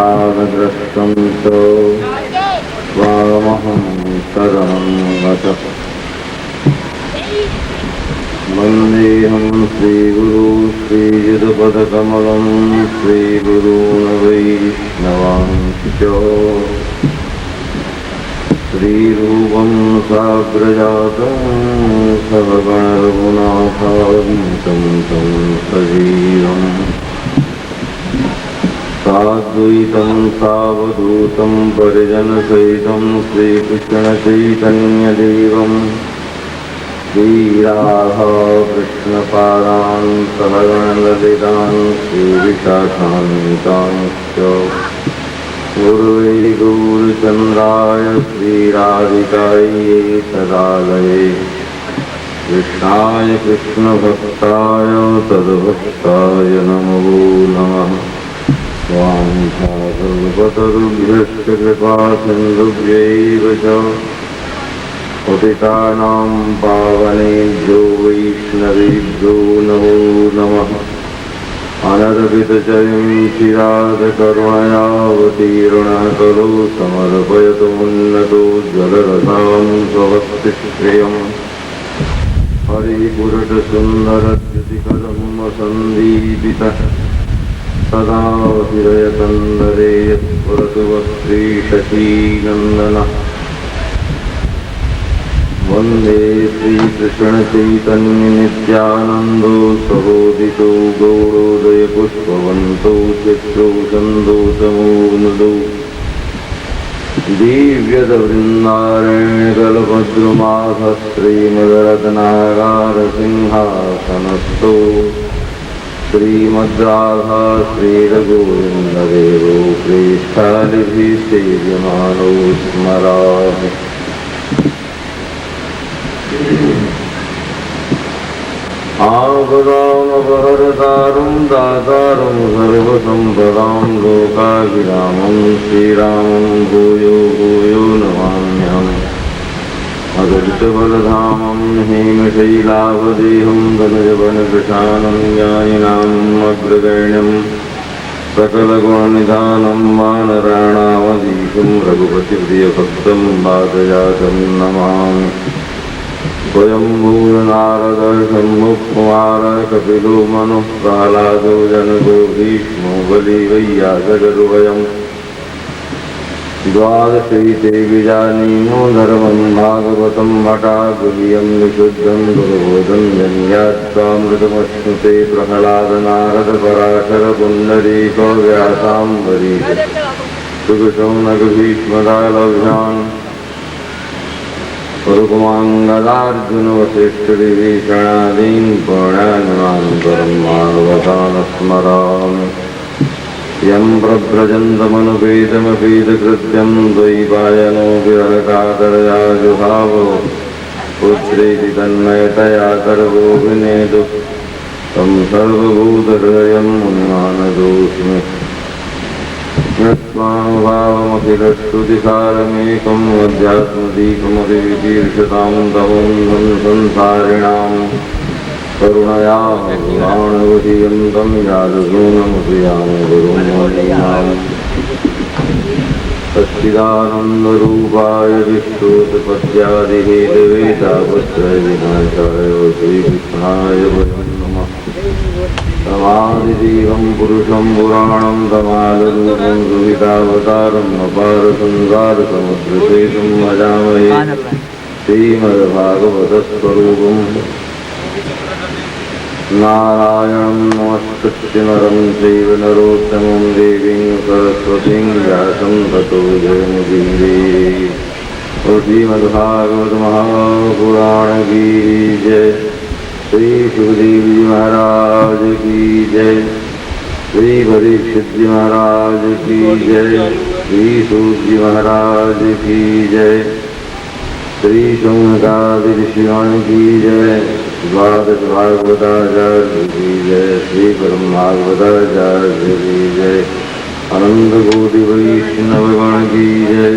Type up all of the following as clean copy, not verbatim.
कालग्रस्तं च त्वामहं शरणं गतः। वन्देऽहं श्रीगुरु श्रीयुतपदकमलं श्रीगुरून् वैष्णवांश्च श्रीरूपं साग्रजातं सगणरघुनाथान्वितं तं सजीवम् साद्वैतं सावधूतं परिजनसहितं श्रीकृष्णचैतन्यदेवं श्रीराधाकृष्णपादान् सहगणललितान् श्रीविशाखान्वितांश्च गुरुवे गौरचन्द्राय श्रीराधिकायै तदालये कृष्णाय कृष्णभक्ताय तद्भक्ताय नमो नमः। स्वांशाकल्पतरुभ्यश्च कृपासिन्धुभ्यैव च पतितानां पावनेभ्यो वैष्णवेभ्यो नमो नमः। अनर्पितचयं चिरादकरुणयावतीर्णः खलु समर्पयतु मुन्नतो ज्वलरसां स्वभक्तिश्रियम् हरिपुरटसुन्दरद्युतिकरं वसन्दीपितः सदा हृदयकन्दरे यत्पुरतु श्रीशशीनन्दनः। वन्दे श्रीकृष्णचैतन्यनित्यानन्दो सहोदितो गौरोदयपुष्पवन्तो चित्रौषन्धो मुदौ दिव्यदवृन्दारण्यकल्पद्रुमाः श्रीमद्रत्नागारसिंहासनस्थो श्रीमद्राधा श्रीरघुविन्ददेवो प्रेष्ठालिभिः सेव्यमानो स्मरामि। आपदामपहर्तारं दातारं सर्वसम्पदां लोकाभिरामं श्रीरामं भूयो भूयो नमाम्यहम्। अगणितबलधामं हेमशैलावदेहं धनुजवनकृशानं ज्ञानिनाम् अग्रगण्यं सकलगुणनिधानं वानराणामधीशं रघुपतिप्रियभक्तं वातजातं नमामि। स्वयंभूर्नारदशम्भुकुमार कपिलो मनुः प्रह्लादो जनको भीष्मो बली वैयासगरुभयम् द्वादशैते विजानीमो धर्मं भागवतं भटा गुह्यं विशुद्धं दुर्बोधं जन्यात्वामृतमश्नुते प्रह्लाद नारद पराशर पुण्डरीको व्यासाम्बरीश सुखशौनक भीष्मदालभ्यान् रुक्माङ्गदार्जुन वसिष्ठविभीषणादीन् पुण्यान्मान्तरं मानवतान् स्मरामि। यं प्रव्रजन्तमनुपेतमपीतकृत्यं द्वैपायनो विरहकातरया जुहावो पुत्रेति तन्मयतया सर्वोऽभिनेदुः तं सर्वभूतहृदयं मुनिमानतोऽस्मि। यत्त्वानुभावमखिलश्रुतिसारमेकम् अध्यात्मदीपमतिवितीर्षतां तमोऽन्धं संसारिणां करुणया पुराणवतीयन्तं यादसूनमुपयामि गुरुं वन्दामि। सच्चिदानन्दरूपाय विष्णुपत्यादिहेतवे तापत्रयविनाशाय श्रीकृष्णाय वयं नमः। तमादिदेवं पुरुषं पुराणं तमालरूपं सुवितावतारम् अपारसंसारसमुद्रसेतुं भजामहे श्रीमद्भागवतस्वरूपम्। नारायणं नमस्कृत्य नरं चैव नरोत्तमं देवीं सरस्वतीं व्यासं ततो जयमुदीरये। श्रीमद्भागवत महापुराण की जय। श्री सुखदेव जी महाराज की जय। श्री परीक्षित जी महाराज की जय। श्री सूत जी महाराज की जय। श्री शौनकादि ऋषिगण की जय। द्वादश भागवताचार्य की जय। श्री ब्रह्मभागवताचार्य की जय। अनंत कोटि वैष्णवगण की जय।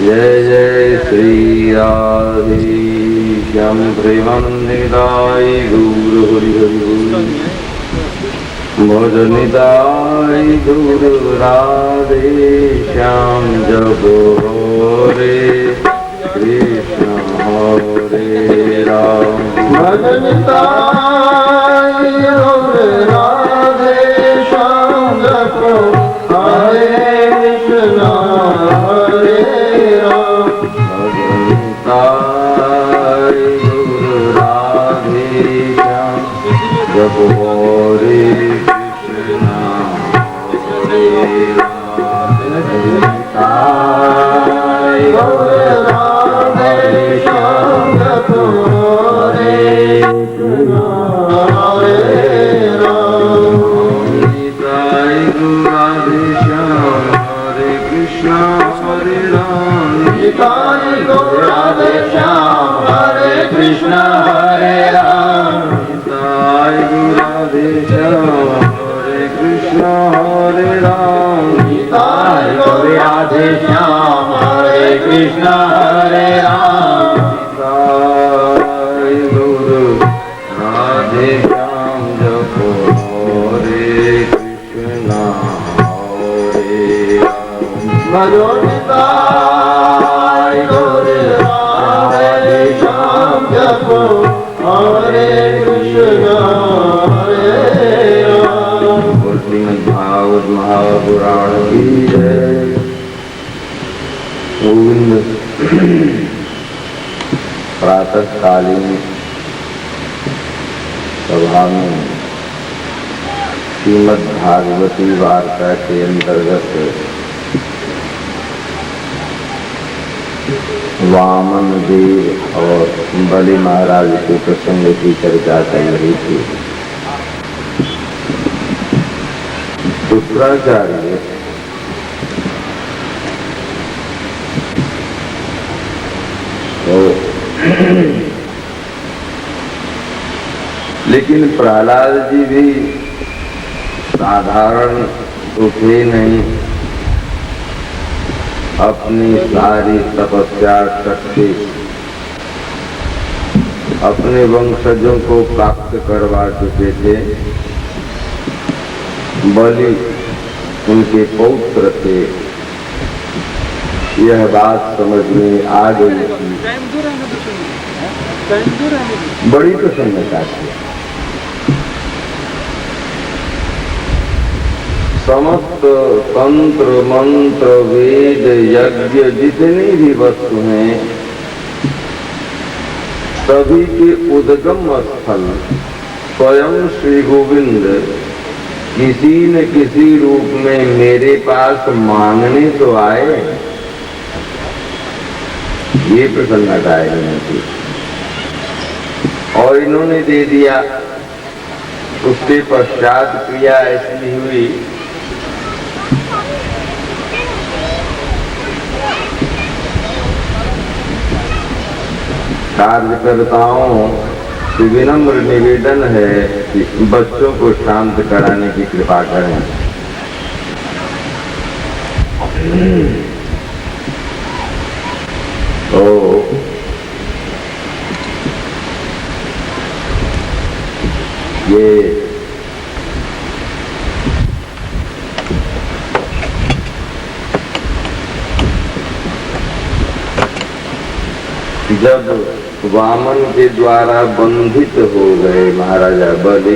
जय जय श्री राधेश्याम प्रेमानंदिताय गौर हरि हरि बोल। भजनिताय दूर राधे श्याम जब रे कृष्ण हरे राम। भजनिताय दूर राधे श्याम जब हरे कृष्ण हरे राम। भजनिताय दूर राधे श्याम जब हरे कृष्ण हरे राम। निताय गौर राधे श्याम हरे कृष्ण हरे राम। निताय गौर राधे श्याम हरे कृष्ण हरे राम। निताय गौर राधे श्याम जप हरे कृष्ण हरे राम। भजो निताय गौर राधे श्याम जप हरे कृष्ण हरे राम। श्रीमद्भागवत महापुराण की जय। गोविंद प्रातःकालीन सभा में श्रीमद्भागवती वार्ता के अंतर्गत वामन देव और बलि महाराज के प्रसंग की चर्चा चल रही थी। शुक्राचार्य तो लेकिन प्रहलाद जी भी साधारण तो थे नहीं। अपनी सारी तपस्या शक्ति अपने वंशजों को प्राप्त करवा चुके थे। बलि उनके पौत्र थे। यह बात समझ में आ गई थी। बड़ी प्रसन्नता थी। समस्त तंत्र मंत्र वेद यज्ञ जितनी भी वस्तु हैं सभी के उद्गम स्थल स्वयं श्री गोविंद किसी न किसी रूप में मेरे पास मांगने तो आए। ये प्रसन्नता है इनकी और इन्होंने दे दिया। उसके पश्चात क्रिया ऐसी हुई कार्यकर्ताओं से विनम्र निवेदन है कि बच्चों को शांत कराने की कृपा करें। तो ये जब वामन के द्वारा बंधित हो गए महाराजा बलि,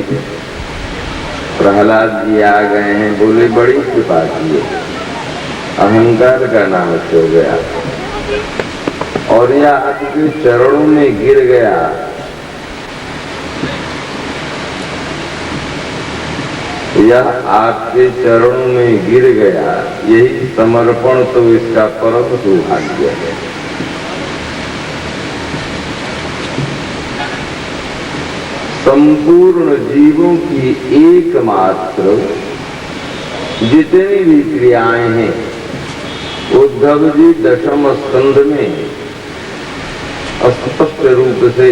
प्रहलाद जी आ गए हैं। बोले बड़ी कृपा की, अहंकार का नाश हो गया और यह आपके चरणों में गिर गया। यह आपके चरणों में गिर गया। यही समर्पण तो इसका परम सौभाग्य है। संपूर्ण जीवों की एकमात्र जितनी भी क्रियाएं हैं, उद्धव जी दशम स्कंध में स्पष्ट रूप से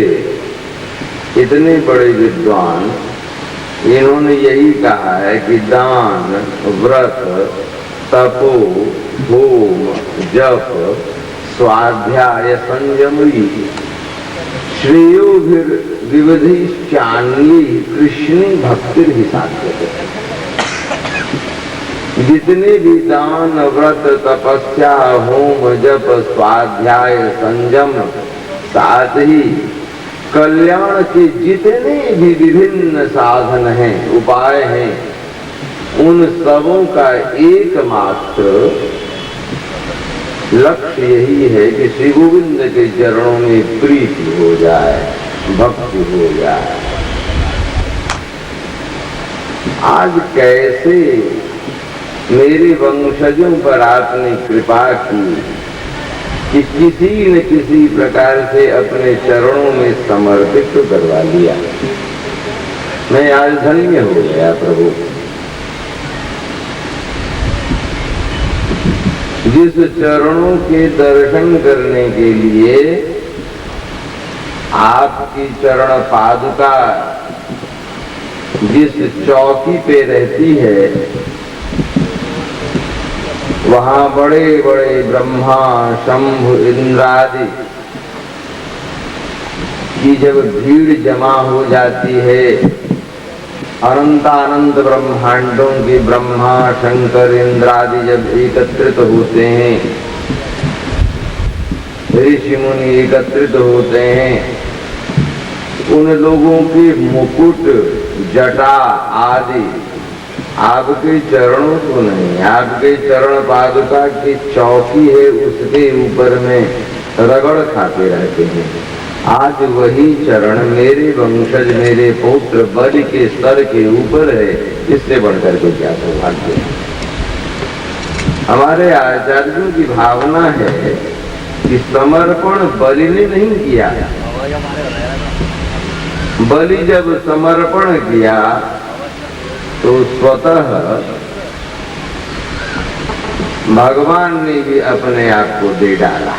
इतने बड़े विद्वान इन्होंने यही कहा है कि दान, व्रत, तपो, होम, जप, स्वाध्याय, संयम श्रेयोभिर्विविधि चान्यी कृष्ण भक्ति ही साध्य है। जितने भी दान व्रत तपस्या होम जप स्वाध्याय संयम साथ ही कल्याण के जितने भी विभिन्न साधन हैं उपाय हैं उन सबों का एकमात्र लक्ष्य यही है कि श्री गोविंद के चरणों में प्रीति हो जाए भक्ति हो जाए। आज कैसे मेरे वंशजों पर आपने कृपा की कि किसी न किसी प्रकार से अपने चरणों में समर्पित करवा लिया। मैं आज धन्य हो गया प्रभु। जिस चरणों के दर्शन करने के लिए आपकी चरण पादुका जिस चौकी पे रहती है वहां बड़े बड़े ब्रह्मा शंभु इंद्रादि की जब भीड़ जमा हो जाती है, अनंतानंत ब्रह्मांडों के ब्रह्मा शंकर इंद्रादि जब एकत्रित होते हैं, ऋषि मुनि एकत्रित होते हैं, उन लोगों के मुकुट जटा आदि आपके चरणों को नहीं, आपके चरण पादुका की चौकी है उसके ऊपर में रगड़ खाते रहते हैं। आज वही चरण मेरे वंशज मेरे पुत्र बलि के स्तर के ऊपर है, इससे बढ़कर के क्या सौभाग्य है। हमारे आचार्यों की भावना है कि समर्पण बलि ने नहीं किया, बलि जब समर्पण किया तो स्वतः भगवान ने भी अपने आप को दे डाला।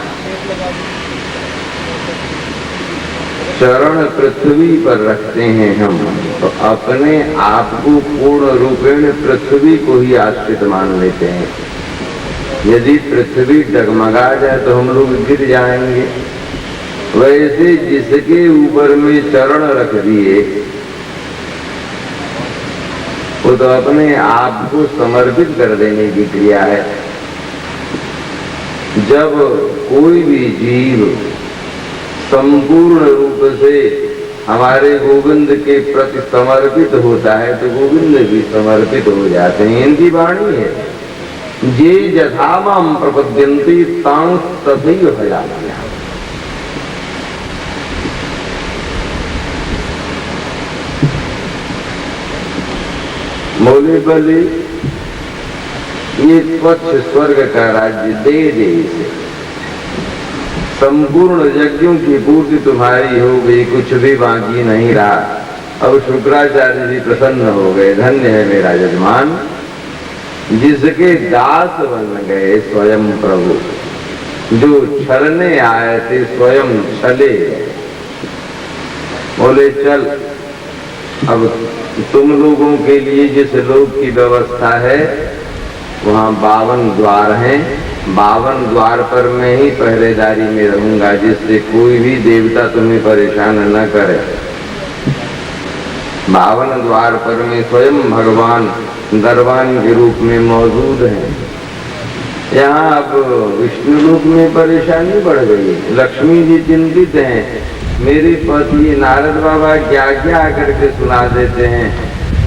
चरण पृथ्वी पर रखते हैं हम तो अपने आप को पूर्ण रूपेण पृथ्वी को ही आश्रित मान लेते हैं। यदि पृथ्वी डगमगा जाए तो हम लोग गिर जाएंगे। वैसे जिसके ऊपर में चरण रख दिए वो तो अपने आप को समर्पित कर देने की क्रिया है। जब कोई भी जीव संपूर्ण रूप से हमारे गोविंद के प्रति समर्पित होता है तो गोविंद भी समर्पित हो जाते हैं। इनकी वाणी है, जे यथा मां प्रपद्यन्ते तां तथैव भजाम्यहम्। बोले बलि ये स्वच्छ स्वर्ग का राज्य दे दे इसे, संपूर्ण यज्ञों की पूर्ति तुम्हारी हो गई, कुछ भी बाकी नहीं रहा। अब शुक्राचार्य जी प्रसन्न हो गए, धन्य है मेरा यजमान जिसके दास बन गए स्वयं प्रभु। जो छलने आए थे स्वयं छले गए। बोले चल अब तुम लोगों के लिए जिस लोक की व्यवस्था है वहाँ 52 द्वार हैं, 52 द्वार पर मैं ही पहरेदारी में रहूंगा, जिससे कोई भी देवता तुम्हें परेशान न करे। 52 द्वार पर में स्वयं भगवान दरबान के रूप में मौजूद हैं। यहाँ अब विष्णु लोक में परेशानी बढ़ गई, लक्ष्मी जी चिंतित हैं। मेरे पति नारद बाबा क्या क्या करके सुना देते हैं,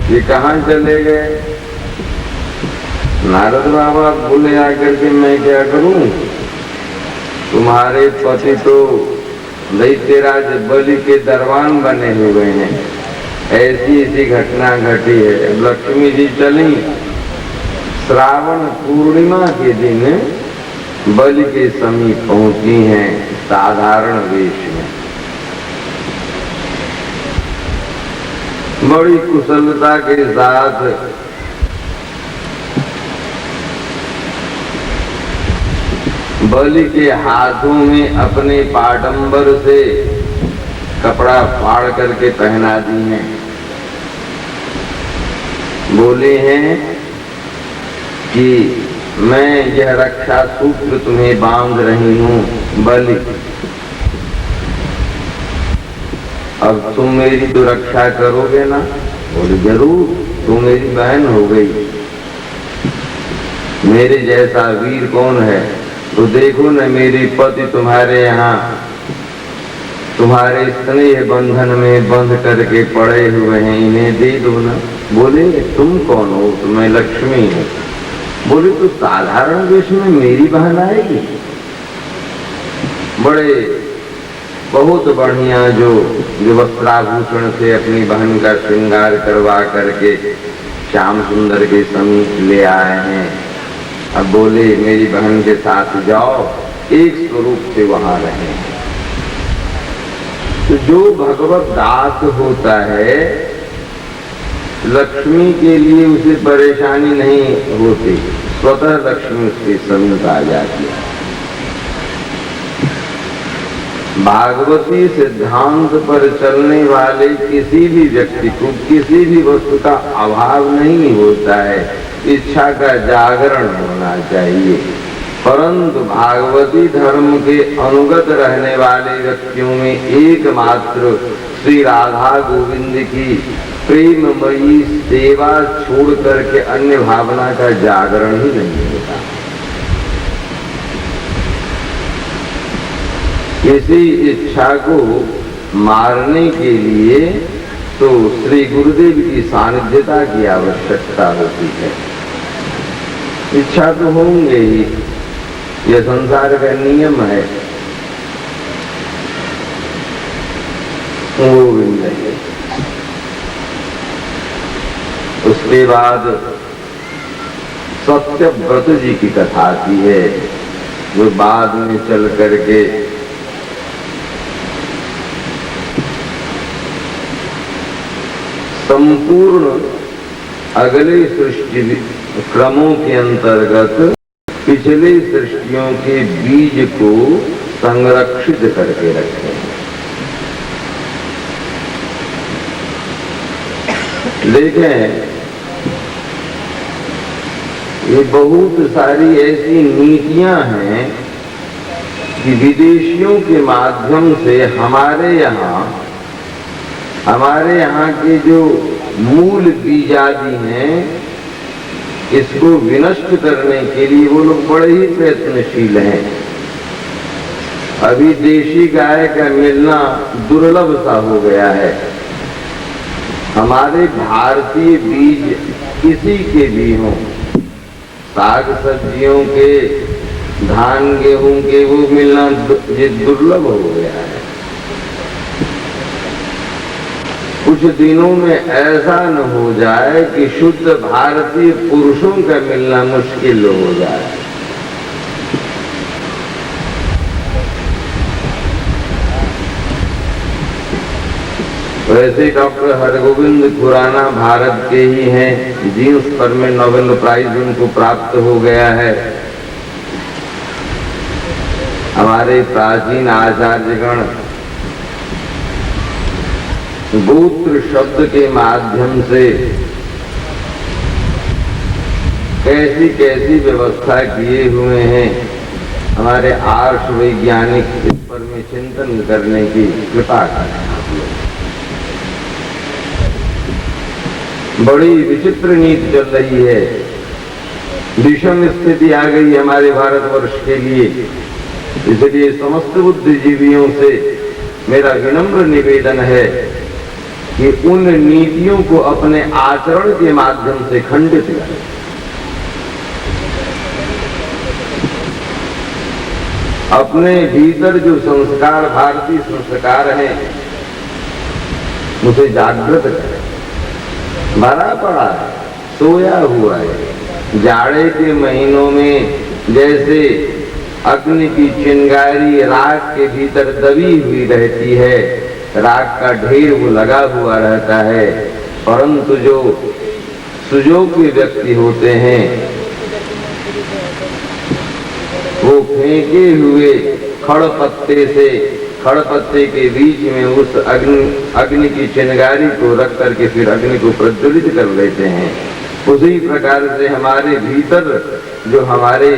ये कहाँ चले गए। नारद बाबा बोले आकर के मैं क्या करूं, तुम्हारे पति तो दैत्यराज बलि के दरबान बने हुए हैं, ऐसी ऐसी घटना घटी है। लक्ष्मी जी चली, श्रावण पूर्णिमा के दिन बलि के समीप पहुंची हैं साधारण वेश में। बड़ी कुशलता के साथ बलि के हाथों में अपने पाटंबर से कपड़ा फाड़ करके पहना दी हैं। बोले हैं कि मैं यह रक्षा सूत्र तुम्हें बांध रही हूं बलि, अब तुम मेरी तो रक्षा करोगे ना। बोले जरूर, तुम मेरी बहन हो गई, मेरे जैसा वीर कौन है? तो देखो न मेरे पति तुम्हारे यहाँ तुम्हारे स्नेह बंधन में बंध करके पड़े हुए हैं, इन्हें दे दो ना। बोले तुम कौन हो? तो मैं लक्ष्मी हूँ। बोले तो साधारण वेश में मेरी बहन आएगी? बड़े बहुत बढ़िया जो वस्त्राभूषण से अपनी बहन का श्रृंगार करवा करके श्याम सुंदर के समीप ले आए हैं। अब बोले मेरी बहन के साथ जाओ, एक स्वरूप से वहां रहे। तो जो भगवत दास होता है, लक्ष्मी के लिए उसे परेशानी नहीं होती, स्वतः लक्ष्मी उसके समीप आ जाती है। भागवती सिद्धांत पर चलने वाले किसी भी व्यक्ति को किसी भी वस्तु का अभाव नहीं होता है, इच्छा का जागरण होना चाहिए। परंतु भागवती धर्म के अनुगत रहने वाले व्यक्तियों में एकमात्र श्री राधा गोविंद की प्रेममयी सेवा छोड़ करके अन्य भावना का जागरण ही नहीं होता। किसी इच्छा को मारने के लिए तो श्री गुरुदेव की सानिध्यता की आवश्यकता होती है। इच्छा तो होंगे ही, यह संसार का नियम है। गोविंद है। उसके बाद सत्यव्रत जी की कथा आती है, जो बाद में चल करके संपूर्ण अगले सृष्टि क्रमों के अंतर्गत पिछले सृष्टियों के बीज को संरक्षित करके रखे। देखें, ये बहुत सारी ऐसी नीतियां हैं कि विदेशियों के माध्यम से हमारे यहाँ के जो मूल बीजादि हैं, इसको विनष्ट करने के लिए वो लोग बड़े ही प्रयत्नशील हैं। अभी देशी गाय का मिलना दुर्लभ सा हो गया है। हमारे भारतीय बीज किसी के भी हों, साग सब्जियों के, धान गेहूं के, वो मिलना दुर्लभ हो गया है। कुछ दिनों में ऐसा न हो जाए कि शुद्ध भारतीय पुरुषों का मिलना मुश्किल हो जाए। वैसे डॉक्टर हरगोविंद खुराना भारत के ही हैं, जीन्स पर में नोबेल प्राइज उनको प्राप्त हो गया है। हमारे प्राचीन आचार्यगण गोत्र शब्द के माध्यम से कैसी कैसी व्यवस्था किए हुए हैं। हमारे आर्ष वैज्ञानिक इस पर में चिंतन करने की कृपा करें। बड़ी विचित्र नीति चल रही है, विषम स्थिति आ गई हमारे भारतवर्ष के लिए। इसलिए समस्त बुद्धिजीवियों से मेरा विनम्र निवेदन है कि उन नीतियों को अपने आचरण के माध्यम से खंडित करें। अपने भीतर जो संस्कार, भारतीय संस्कार हैं, उसे जागृत करें। भरा पड़ा है, सोया हुआ है। जाड़े के महीनों में जैसे अग्नि की चिंगारी राख के भीतर दबी हुई रहती है, राख का ढेर वो लगा हुआ रहता है, परंतु जो सुयोग्य व्यक्ति होते हैं वो फेंके हुए खड़पत्ते के बीच में उस अग्नि की चिंगारी को रख करके फिर अग्नि को प्रज्वलित कर लेते हैं। उसी प्रकार से हमारे भीतर जो हमारे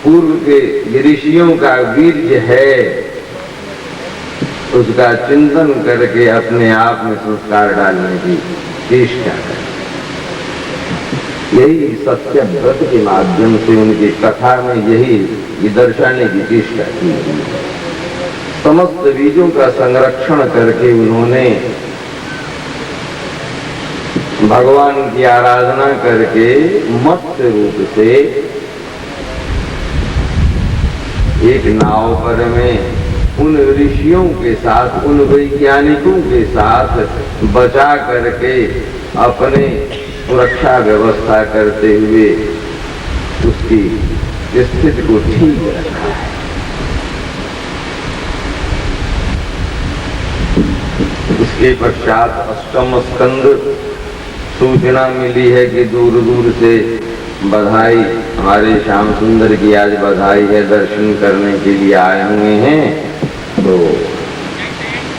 पूर्व के ऋषियों का वीर्य है, उसका चिंतन करके अपने आप में संस्कार डालने की चेष्टा करें। यही सत्य व्रत के माध्यम से उनकी कथा में यही दर्शाने की चेष्टा की। समस्त बीजों का संरक्षण करके उन्होंने भगवान की आराधना करके मत्स्य रूप से एक नाव पर में उन ऋषियों के साथ, उन वैज्ञानिकों के साथ बचा करके अपने सुरक्षा व्यवस्था करते हुए उसकी स्थिति को ठीक रखा है। इसके पश्चात अष्टम स्कंद सूचना मिली है कि दूर दूर से बधाई, हमारे श्याम सुंदर की आज बधाई है, दर्शन करने के लिए आए हुए हैं। तो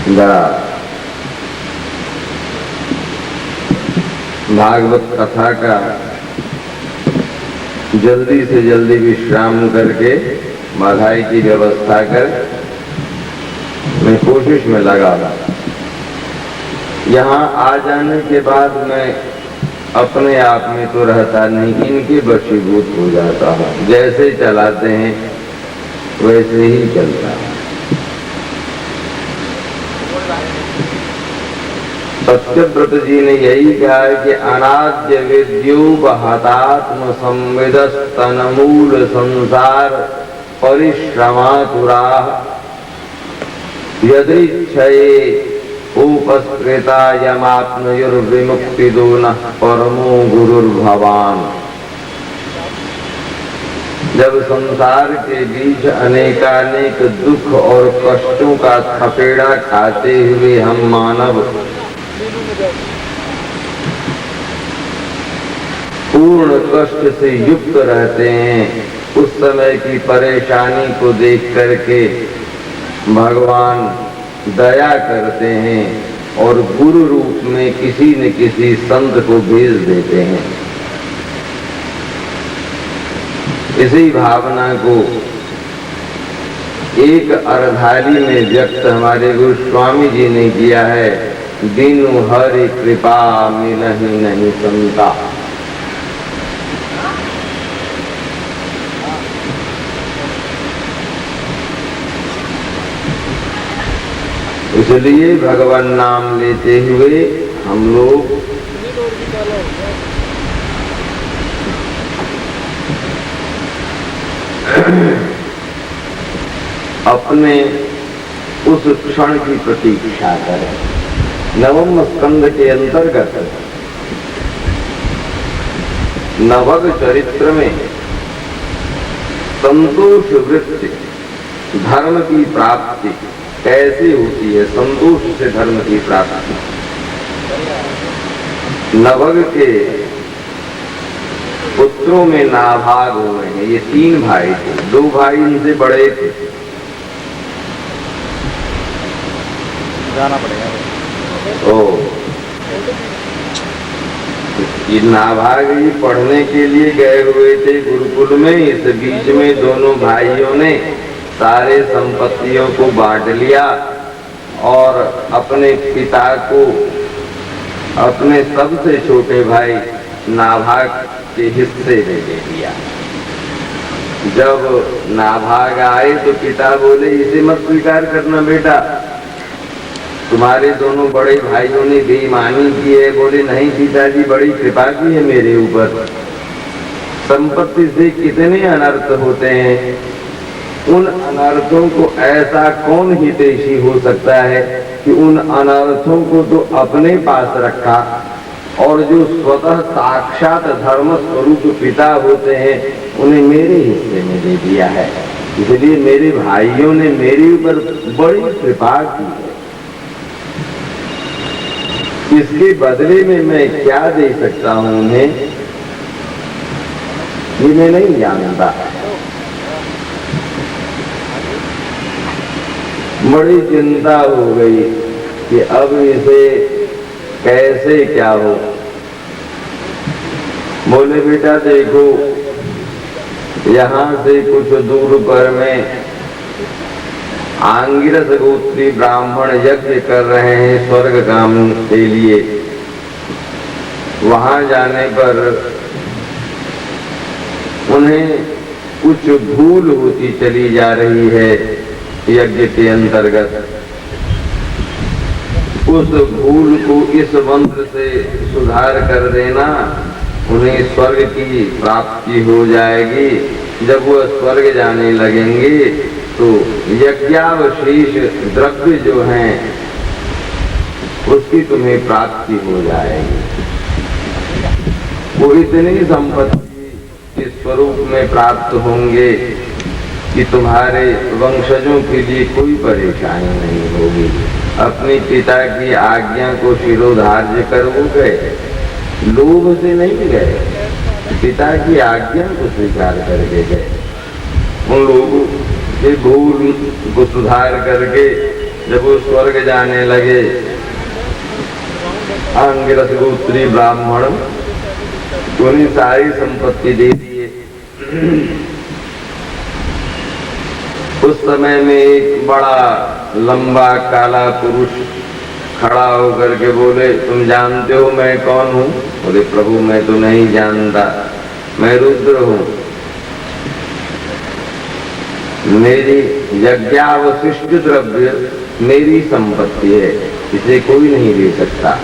जरा भागवत कथा का जल्दी से जल्दी विश्राम करके बधाई की व्यवस्था कर मैं कोशिश में लगा। यहाँ आ जाने के बाद मैं अपने आप में तो रहता नहीं, इनके वशीभूत हो जाता हूँ। जैसे चलाते हैं वैसे ही चलता है। सत्यव्रत जी ने यही कहा है कि अनाद्य विद्योपहतात्म संविदस तनमूल संसार परिश्रमातुरा यदृच्छये उपस्कृता यमात्मयुर्विमुक्तिदो न परमो गुरुर्भवान। जब संसार के बीच अनेकानेक दुख और कष्टों का थपेड़ा खाते हुए हम मानव पूर्ण कष्ट से युक्त रहते हैं, उस समय की परेशानी को देख करके भगवान दया करते हैं और गुरु रूप में किसी न किसी संत को भेज देते हैं। इसी भावना को एक अर्धाली में व्यक्त हमारे गुरु स्वामी जी ने किया है। बिनु हरि कृपा मिलहि नहीं संता। इसलिए भगवान नाम लेते हुए हम लोग अपने उस क्षण की प्रतीक्षा करें। नवम स्कंद के अंतर्गत नवग चरित्र में संतोष वृत्ति धर्म की प्राप्ति कैसे होती है। संतोष से धर्म की प्राप्ति। नवग के पुत्रों में नाभाग हुए हैं। ये 3 भाई थे, 2 भाई इनसे बड़े थे। जाना पड़ेगा। ये नाभाग जी पढ़ने के लिए गए हुए थे गुरुकुल में। इस बीच में दोनों भाइयों ने सारे संपत्तियों को बांट लिया और अपने पिता को अपने सबसे छोटे भाई नाभाग के हिस्से में दे दिया। जब नाभाग आए तो पिता बोले, इसे मत स्वीकार करना बेटा, तुम्हारे दोनों बड़े भाइयों ने बेईमानी की है। बोले, नहीं पिताजी, बड़ी कृपा की है मेरे ऊपर। संपत्ति से कितने अनर्थ होते हैं, उन अनर्थों को ऐसा कौन हितैषी हो सकता है कि उन अनर्थों को तो अपने पास रखा और जो स्वतः साक्षात धर्म स्वरूप पिता होते हैं उन्हें मेरे हिस्से में दे दिया है। इसलिए मेरे भाइयों ने मेरे ऊपर बड़ी कृपा की है। इसके बदले में मैं क्या दे सकता हूं उन्हें, ये मैं नहीं जानता। बड़ी चिंता हो गई कि अब इसे कैसे क्या हो। बोले, बेटा देखो, यहाँ से कुछ दूर पर में आंगिरस गोत्री ब्राह्मण यज्ञ कर रहे हैं स्वर्ग काम के लिए। वहां जाने पर उन्हें कुछ भूल होती चली जा रही है यज्ञ के अंतर्गत। उस भूल को इस मंत्र से सुधार कर देना, उन्हें स्वर्ग की प्राप्ति हो जाएगी। जब वह स्वर्ग जाने लगेंगे तो यज्ञावशेष द्रव्य जो हैं उसकी तुम्हें प्राप्ति हो जाएगी। वो इतनी संपत्ति इस स्वरूप में प्राप्त होंगे कि तुम्हारे वंशजों के लिए कोई परेशानी नहीं होगी। अपने पिता की आज्ञा को शिरोधार्य कर वो गए, लोभ से नहीं गए, पिता की आज्ञा को स्वीकार करके गए। उन लोगों के भूल को सुधार करके जब वो स्वर्ग जाने लगे, अंगिरस गोत्री ब्राह्मण उन्हें सारी संपत्ति दे दिए। उस समय में एक बड़ा लंबा काला पुरुष खड़ा होकर के बोले, तुम जानते हो मैं कौन हूँ? बोले, प्रभु मैं तो नहीं जानता, मैं रुद्र हूँ। मेरी यज्ञावशिष्ट द्रव्य मेरी संपत्ति है, इसे कोई नहीं ले सकता।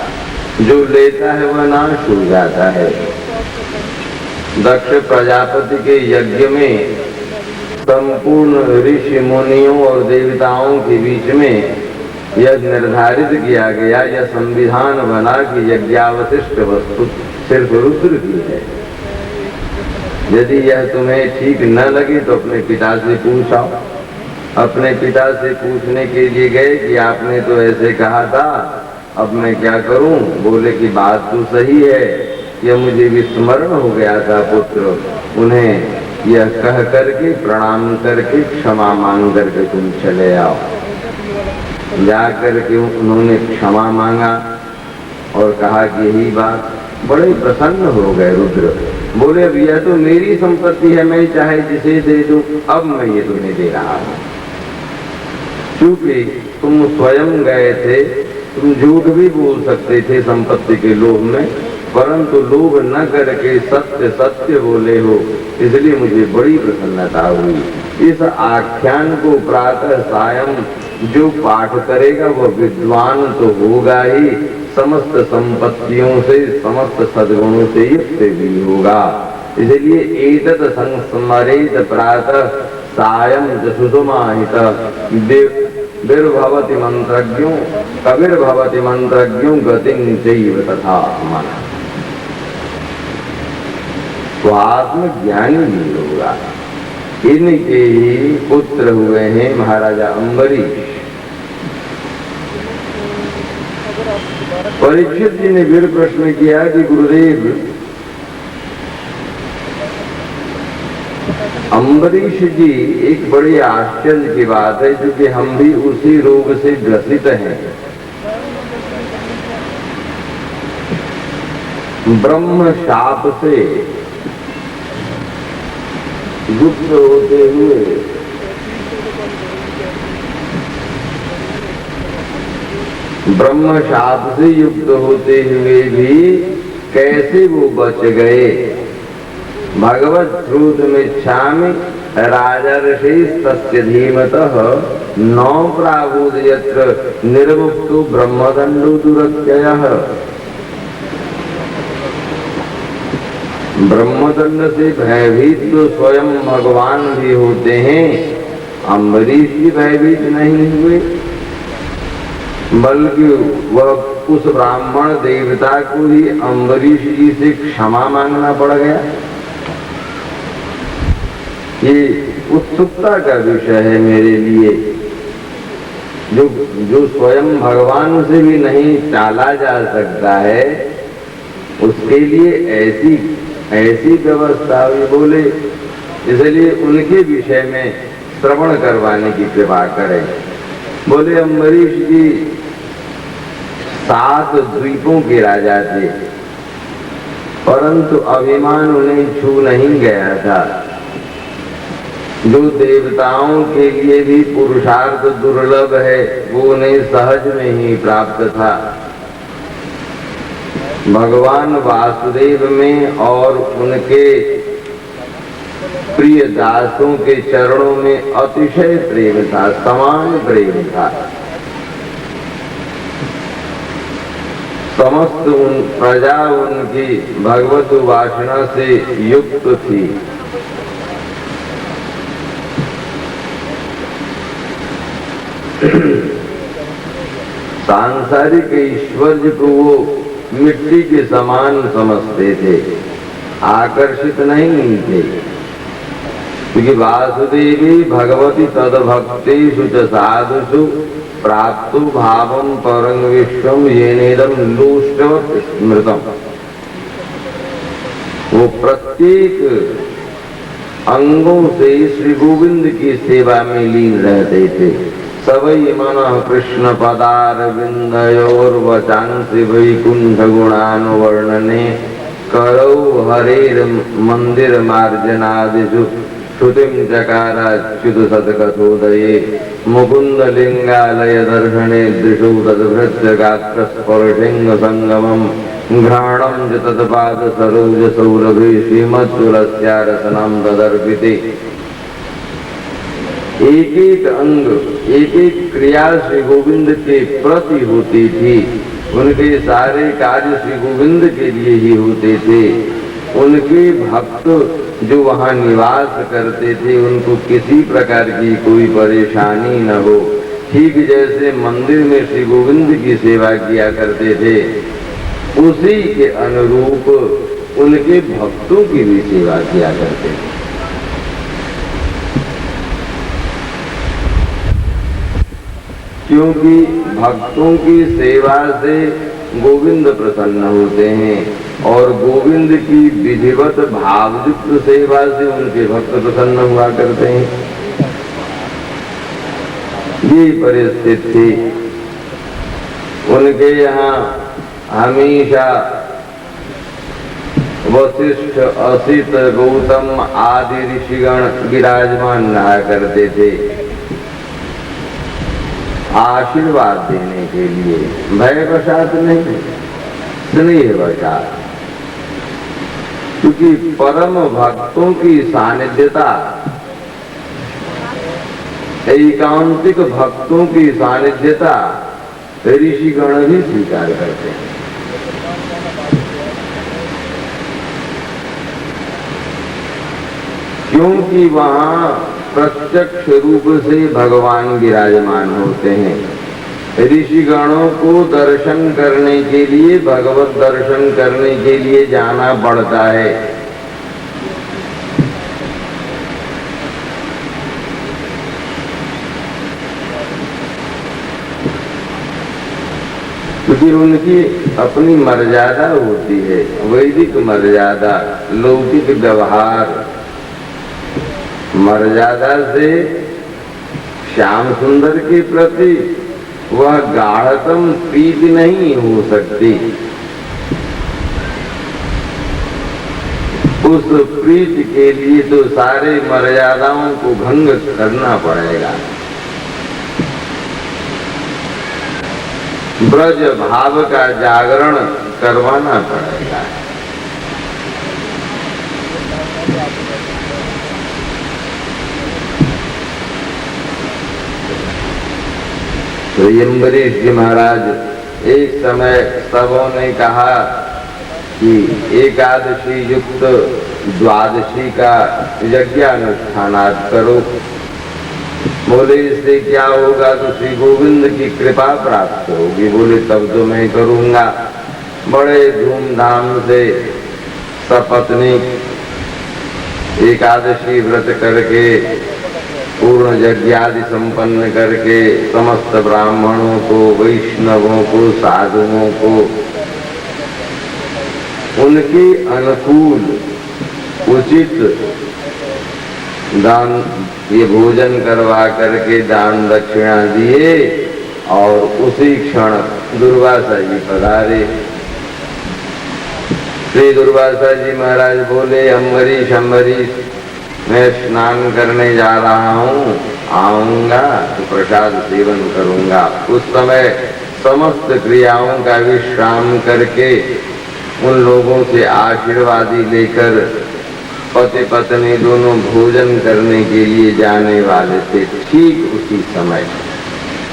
जो लेता है वह नाश हो जाता है। दक्ष प्रजापति के यज्ञ में संपूर्ण ऋषि मुनियों और देवताओं के बीच में यह निर्धारित किया गया, यह संविधान बना कि यज्ञावशिष्ट वस्तु सिर्फ रुद्र की है। यदि यह तुम्हें ठीक न लगे तो अपने पिता से पूछो। अपने पिता से पूछने के लिए गए कि आपने तो ऐसे कहा था, अब मैं क्या करूं? बोले कि बात तो सही है, यह मुझे विस्मरण हो गया था पुत्र। उन्हें यह कह करके प्रणाम करके क्षमा मांग करके तुम चले आओ। जाकर के उन्होंने क्षमा मांगा और कहा कि यही बात। बड़े प्रसन्न हो गए रुद्र। बोले, अब यह तो मेरी संपत्ति है, मैं चाहे जिसे दे दूं, अब मैं ये तुम्हें दे रहा हूं। क्योंकि तुम स्वयं गए थे, तुम झूठ भी बोल सकते थे संपत्ति के लोभ में, परंतु लोभ न करके सत्य सत्य बोले हो, इसलिए मुझे बड़ी प्रसन्नता हुई। इस आख्यान को प्रातः सायं जो पाठ करेगा वह विद्वान तो होगा ही, समस्त संपत्तियों से समस्त सद्गुणों से युक्त भी होगा। इसलिए एतत् संस्मरेत प्रातः सायं जसुसुमाहित विर्भवति मंत्रज्ञो कविर्भवति मंत्रज्ञो गतिं चैव तथा मन। तो आत्मज्ञानी भी होगा। इनके ही पुत्र हुए हैं महाराजा अम्बरीश। परीक्षित जी ने फिर प्रश्न किया कि गुरुदेव, अम्बरीश जी, एक बड़ी आश्चर्य की बात है क्योंकि हम भी उसी रोग से ग्रसित हैं। ब्रह्म शाप से युक्त होते हुए ब्रह्म शाप से युक्त होते हुए भी कैसे वो बच गए? भगवत श्रुतमिच्छामि राजर्षिस्तस्य धीमतः नौ प्राबुद यत्र निर्मुक्तो ब्रह्मदंडो दुरत्ययः। ब्रह्मदंड से भयभीत तो स्वयं भगवान भी होते हैं, अम्बरीश जी भयभीत नहीं हुए, बल्कि वह उस ब्राह्मण देवता को ही अम्बरीश जी से क्षमा मांगना पड़ गया। ये उत्सुकता का विषय है मेरे लिए। जो स्वयं भगवान से भी नहीं टाला जा सकता है, उसके लिए ऐसी व्यवस्था हुई। बोले, इसलिए उनके विषय में श्रवण करवाने की कृपा करें। बोले, अम्बरीश जी 7 द्वीपों के राजा थे, परंतु अभिमान उन्हें छू नहीं गया था। जो देवताओं के लिए भी पुरुषार्थ दुर्लभ है, वो उन्हें सहज में ही प्राप्त था। भगवान वासुदेव में और उनके प्रिय दासों के चरणों में अतिशय प्रेम था, समान प्रेम था। समस्त प्रजा उनकी भगवत उपासना से युक्त थी। सांसारिक ईश्वर को वो मिट्टी के समान समझते थे, आकर्षित नहीं थे। क्योंकि वासुदेवी भगवती तद्भक्तेषु च साधुषु प्राप्तु भावम परं विश्वम येनेदं लोष्टवत् स्मृतम। वो प्रत्येक अंगों से श्री गोविंद की सेवा में लीन रहते थे। सवै मन कृष्ण पदारविंदयोर वचांसि वैकुंठ गुणानुवर्णने करौ हरेर मंदिर मार्जनादिषु श्रुतिं चकाराच्युत सत्कथोदये मुकुंद लिंगालय दर्शने दृशौ तद्भृत्य गात्र स्पर्शिंग संगमम घ्राणं च तत्पाद सरोज सौरभे श्रीमत्तुलस्या रसनं तदर्पिते। एक एक अंग, एक एक क्रिया श्री गोविंद के प्रति होती थी। उनके सारे कार्य श्री गोविंद के लिए ही होते थे। उनके भक्त जो वहाँ निवास करते थे उनको किसी प्रकार की कोई परेशानी न हो। ठीक जैसे मंदिर में श्री गोविंद की सेवा किया करते थे, उसी के अनुरूप उनके भक्तों की भी सेवा किया करते थे। क्योंकि भक्तों की सेवा से गोविंद प्रसन्न होते हैं और गोविंद की विधिवत भावयुक्त सेवा से उनके भक्त प्रसन्न हुआ करते हैं। ये परिस्थिति थी उनके यहाँ। हमेशा वशिष्ठ, असित, गौतम आदि ऋषिगण विराजमान रहा करते थे आशीर्वाद देने के लिए, भयवशात नहीं, स्नेहवशात। क्योंकि परम भक्तों की सानिध्यता, एकांतिक भक्तों की सानिध्यता ऋषिगण भी स्वीकार करते हैं। क्योंकि वहां प्रत्यक्ष रूप से भगवान विराजमान होते हैं। ऋषिगणों को दर्शन करने के लिए, भगवत दर्शन करने के लिए जाना पड़ता है। क्योंकि उनकी अपनी मर्यादा होती है, वैदिक मर्यादा, लौकिक व्यवहार। मर्यादा से श्याम सुंदर के प्रति वह गाढ़तम प्रीति नहीं हो सकती। उस प्रीति के लिए तो सारे मर्यादाओं को भंग करना पड़ेगा। ब्रज भाव का जागरण करवाना पड़ेगा। तो अम्बरीश जी महाराज एक समय सबों ने कहा कि एकादशी युक्त द्वादशी का यज्ञानुष्ठानात् करो। बोले इससे क्या होगा? तो श्री गोविंद की कृपा प्राप्त होगी। बोले तब तो मैं करूंगा। बड़े धूमधाम से सपत्नी एकादशी व्रत करके, पूर्ण यज्ञ आदि संपन्न करके, समस्त ब्राह्मणों को, वैष्णवों को, साधुओं को उनके अनुकूल उचित दान, ये भोजन करवा करके दान दक्षिणा दिए और उसी क्षण दुर्वासा जी पधारे। श्री दुर्वासा जी महाराज बोले, अम्बरीश अम्बरीश, मैं स्नान करने जा रहा हूँ, आऊंगा तो प्रसाद सेवन करूंगा। उस समय समस्त क्रियाओं का विश्राम करके उन लोगों से आशीर्वादी लेकर पति पत्नी दोनों भोजन करने के लिए जाने वाले थे। ठीक उसी समय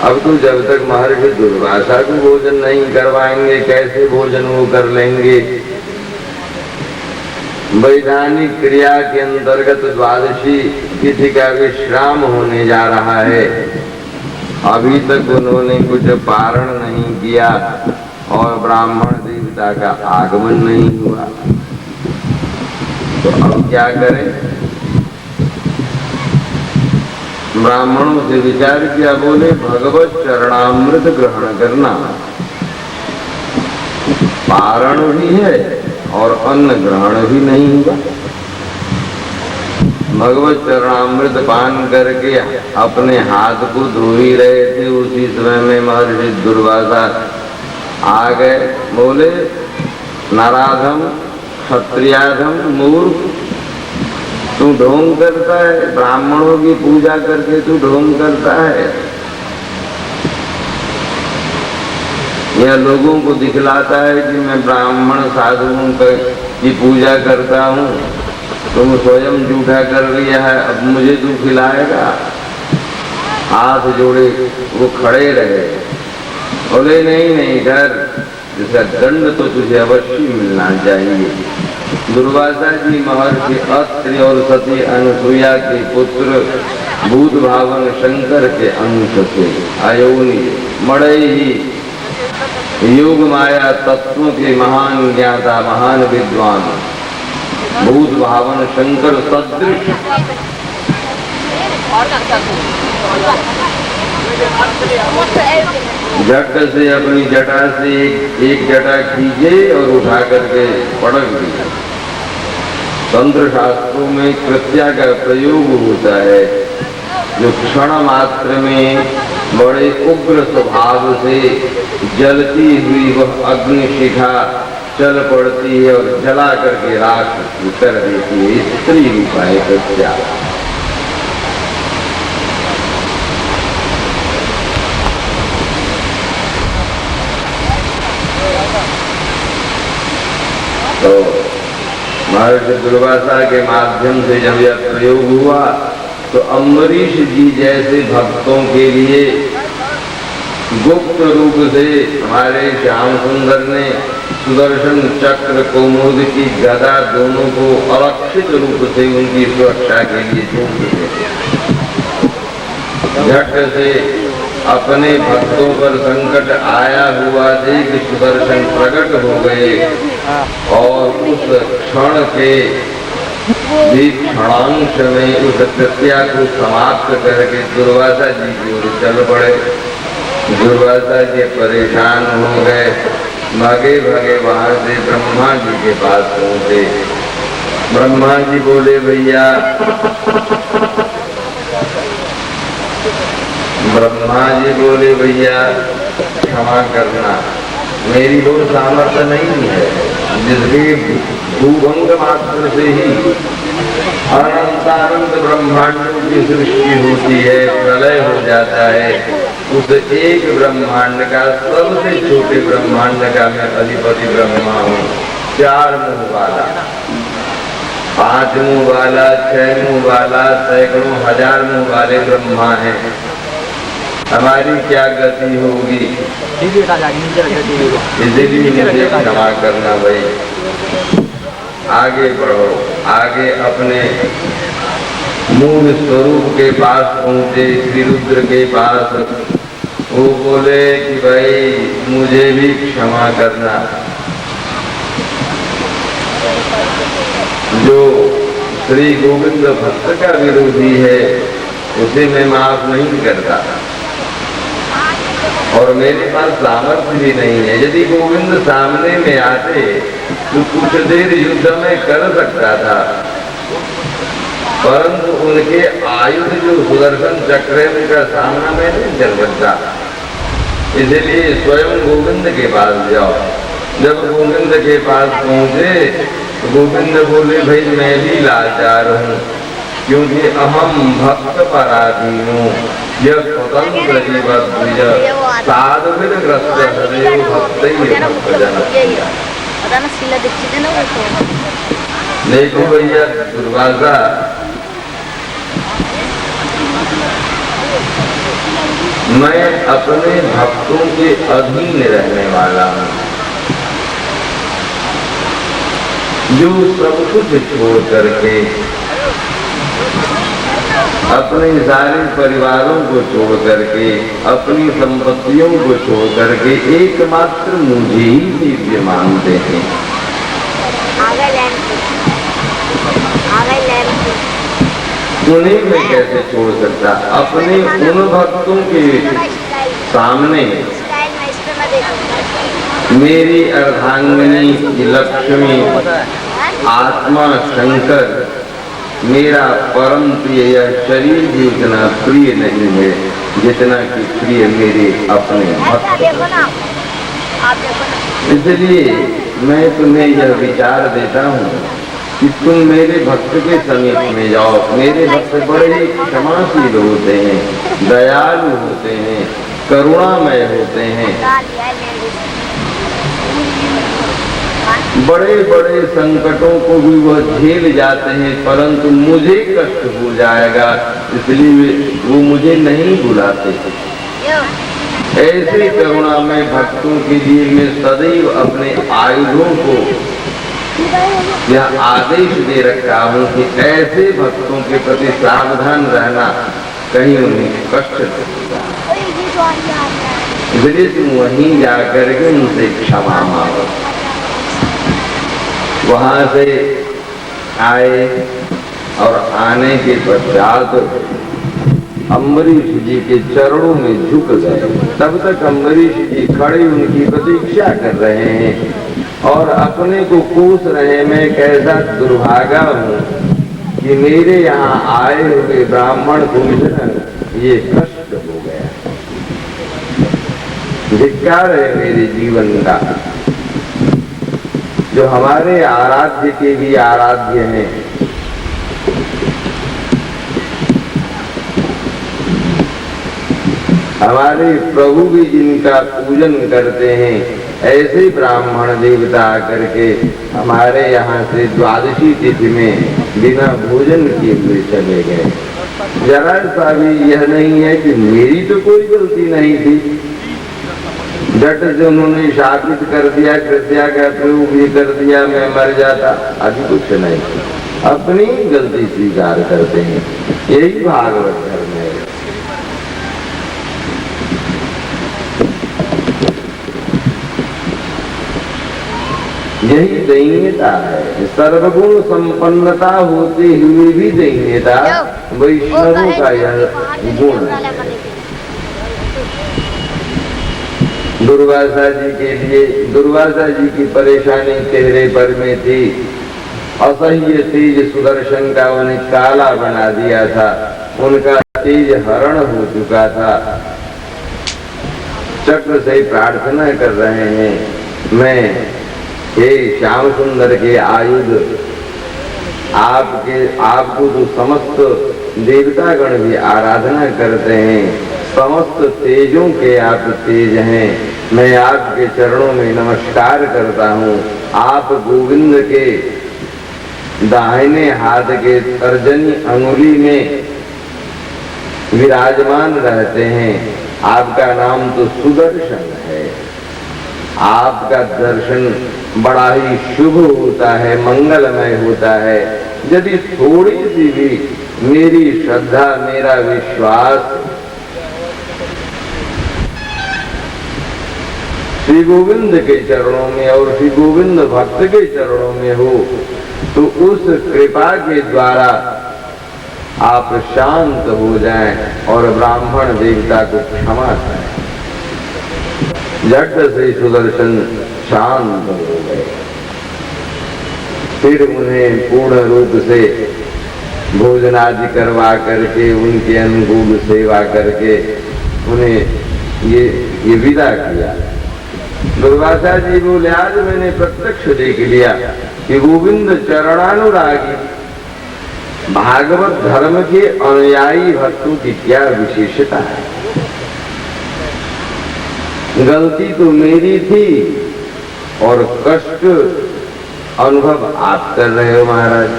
अब तो जब तक महर्षि दुर्वासा को भोजन नहीं करवाएंगे कैसे भोजन वो कर लेंगे। वैधानिक क्रिया के अंतर्गत द्वादशी तिथि का विश्राम होने जा रहा है। अभी तक उन्होंने कुछ पारण नहीं किया और ब्राह्मण देवता का आगमन नहीं हुआ, तो अब क्या करें। ब्राह्मणों से विचार किया, बोले भगवत चरणामृत ग्रहण करना, पारण भी है और अन्न ग्रहण भी नहीं हुआ। भगवत चरणामृत पान करके अपने हाथ को धो ही रहे थे, उसी समय में महर्षि दुर्वासा आ गए। बोले नराधम क्षत्रियाधम मूर्ख, तू ढोंग करता है, ब्राह्मणों की पूजा करके तू ढोंग करता है। यह लोगों को दिखलाता है कि मैं ब्राह्मण साधुओं की पूजा करता हूँ, तुम स्वयं झूठा कर लिया है, अब मुझे तू खिलाएगा। हाथ जोड़े वो खड़े रहे, बोले नहीं नहीं डर, जिसका दंड तो तुझे अवश्य मिलना चाहिए। दुर्वासा जी महर्षि अत्रि और सती अनुसुईया के पुत्र भूत भावन शंकर के अंश थे। अयोनि मड़े ही योग माया तत्वों के महान ज्ञाता महान विद्वान भूत भावन शंकर सदृश झट से अपनी जटा से एक जटा खींचे और उठा करके पटक दिया। तंत्र शास्त्रों में कृत्या का प्रयोग होता है, जो क्षण मात्र में बड़े उग्र स्वभाव से जलती हुई वह अग्नि शिखा चल पड़ती है और जला करके राख कर देती है। स्त्री रूप है कृत्या। तो महर्षि दुर्वासा के माध्यम से जब यह प्रयोग हुआ तो अम्बरीश जी जैसे भक्तों के लिए गुप्त रूप से हमारे श्याम सुंदर ने सुदर्शन चक्र कौमुद की गदा दोनों को अरक्षित रूप से उनकी सुरक्षा के लिए छोड़ दिए। झट से अपने भक्तों पर संकट आया हुआ देख सुदर्शन प्रकट हो गए और उस क्षण के भी क्षणांश में उस कृत्या को समाप्त करके दुर्वासा जी की ओर चल पड़े। दुर्वासा जी परेशान हो गए, भागे भागे वहां से ब्रह्मा जी के पास पहुंचे। ब्रह्मा जी बोले भैया, ब्रह्मा जी बोले भैया क्षमा करना, मेरी वो सामर्थ्य नहीं है जिसके भूभंग मात्र से ही अनंतानंत ब्रह्मांडों की सृष्टि होती है, प्रलय हो जाता है। उस एक ब्रह्मांड का सबसे छोटे ब्रह्मांड का मैं अधिपति ब्रह्मा हूँ। 4 मुंह वाला, 5 मुंह वाला, 6 मुंह वाला, सैकड़ों हजार मुंह वाले ब्रह्मा हैं। हमारी क्या गति होगी, इसलिए मुझे क्षमा करना भाई। आगे बढ़ो। आगे अपने मूल स्वरूप के पास पहुंचे, श्री रुद्र के पास। वो बोले कि भाई मुझे भी क्षमा करना, जो श्री गोविंद भक्त का विरोधी है उसे मैं माफ नहीं करता और मेरे पास सामर्थ्य भी नहीं है। यदि गोविंद सामने में आते तो कुछ देर युद्ध में कर सकता था, परंतु उनके आयुध जो सुदर्शन चक्र है उनका सामना में नहीं कर सकता, इसलिए स्वयं गोविंद के पास जाओ। जब गोविंद के पास पहुंचे तो गोविंद बोले भाई मैं भी लाचार हूँ, क्योंकि अहम भक्त पराधीन हूँ, यह स्वतंत्र जीव साधुविद ग्रस्त हृदय भक्त ही भक्त जन। देखो भैया दुर्वासा, मैं अपने भक्तों के अधीन रहने वाला हूँ, जो सब कुछ छोड़ करके अपने सारे परिवारों को छोड़ करके अपनी संपत्तियों को छोड़ करके एकमात्र मुझे ही दिव्य मानते हैं। उन्हें मैं कैसे छोड़ सकता? अपने उन भक्तों के सामने मेरी अर्धांगिनी लक्ष्मी, आत्मा शंकर, मेरा परम प्रिय यह शरीर भी इतना प्रिय नहीं है जितना कि प्रिय मेरे अपने भक्त। इसलिए मैं तुम्हें यह विचार देता हूँ कि तुम मेरे भक्त के समीप में जाओ। मेरे भक्त बड़े ही क्षमाशील होते हैं, दयालु होते हैं, करुणामय होते हैं, बड़े बड़े संकटों को भी वह झेल जाते हैं, परंतु मुझे कष्ट हो जाएगा इसलिए वो मुझे नहीं बुलाते। ऐसे करुणामय भक्तों के लिए मैं सदैव अपने आयुधों को यह आदेश दे रखा हूँ कि ऐसे भक्तों के प्रति सावधान रहना, कहीं उन्हें कष्ट नहीं होगा। इसलिए तुम वहीं जाकर के उनसे क्षमा मांगो। वहां से आए और आने के पश्चात अम्बरीश जी के चरणों में झुक गए। तब तक अम्बरीश जी खड़े उनकी प्रतीक्षा कर रहे हैं और अपने को कोस रहे, मैं कैसा दुर्भागा हूँ कि मेरे यहाँ आए हुए ब्राह्मण को ये कष्ट हो गया। धिक्कार है मेरे जीवन का, जो हमारे आराध्य के भी आराध्य हैं। हमारे प्रभु भी जिनका पूजन करते हैं, ऐसे ब्राह्मण देवता आकर के हमारे यहाँ से द्वादशी तिथि में बिना भोजन किए हुए चले गए। जरा सा भी यह नहीं है कि मेरी तो कोई गलती नहीं थी। झट से उन्होंने शापित कर दिया, कृत्या का प्रयोग भी कर दिया, मैं मर जाता। अभी कुछ नहीं, अपनी गलती स्वीकार करते हैं। यही भागवत धर्म है। यही दैन्यता है। सर्वगुण संपन्नता होते हुए भी दैन्यता वैष्णवों का यह गुण है। दुर्वासा जी के लिए, दुर्वासा जी की परेशानी चेहरे पर में थी। असह्य तेज सुदर्शन का उन्हें काला बना दिया था, उनका तेज हरण हो चुका था। चक्र से प्रार्थना कर रहे हैं, मैं हे श्याम सुंदर के आयुध, आपको तो समस्त देवतागण भी आराधना करते हैं, समस्त तेजों के आप तेज हैं। मैं आपके चरणों में नमस्कार करता हूँ। आप गोविंद के दाहिने हाथ के तर्जनी अंगुली में विराजमान रहते हैं। आपका नाम तो सुदर्शन है। आपका दर्शन बड़ा ही शुभ होता है, मंगलमय होता है। यदि थोड़ी सी भी मेरी श्रद्धा, मेरा विश्वास श्री गोविंद के चरणों में और श्री गोविंद भक्त के चरणों में हो, तो उस कृपा के द्वारा आप शांत हो जाएं और ब्राह्मण देवता को क्षमा करें। झट से सुदर्शन शांत हो गए। फिर उन्हें पूर्ण रूप से भोजन आदि करवा करके, उनके अनुकूल सेवा करके उन्हें ये विदा किया। दुर्वासा जी बोले, आज मैंने प्रत्यक्ष देख लिया कि गोविंद चरणानुरागी भागवत धर्म के अनुयायी भक्तों की क्या विशेषता है। गलती तो मेरी थी और कष्ट अनुभव आप कर रहे हो महाराज।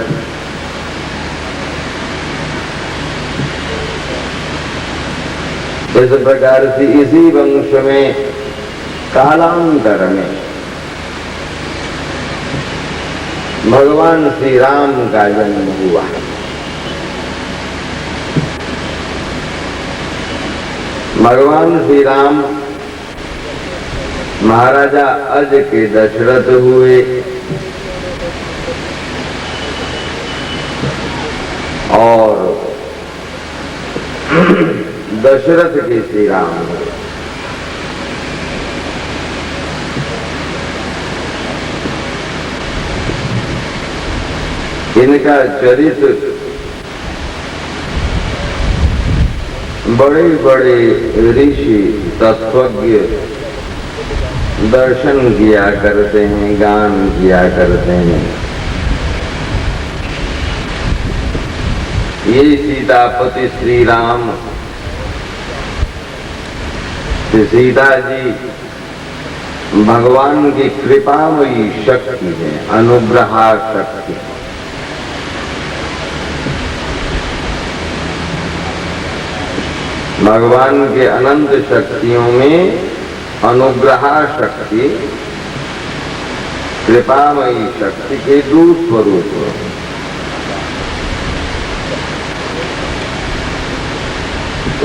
इस प्रकार से इसी वंश में कालांतर में भगवान श्री राम का जन्म हुआ। भगवान श्री राम महाराजा अज के दशरथ हुए और दशरथ के श्री राम हुए। इनका चरित्र बड़े बड़े ऋषि तत्वज्ञ दर्शन किया करते हैं, गान किया करते हैं। ये सीतापति श्री राम, सीता जी भगवान की कृपामयी शक्ति है, अनुग्रहा शक्ति। भगवान के अनंत शक्तियों में अनुग्रहा शक्ति, कृपामयी शक्ति के दो स्वरूप हैं।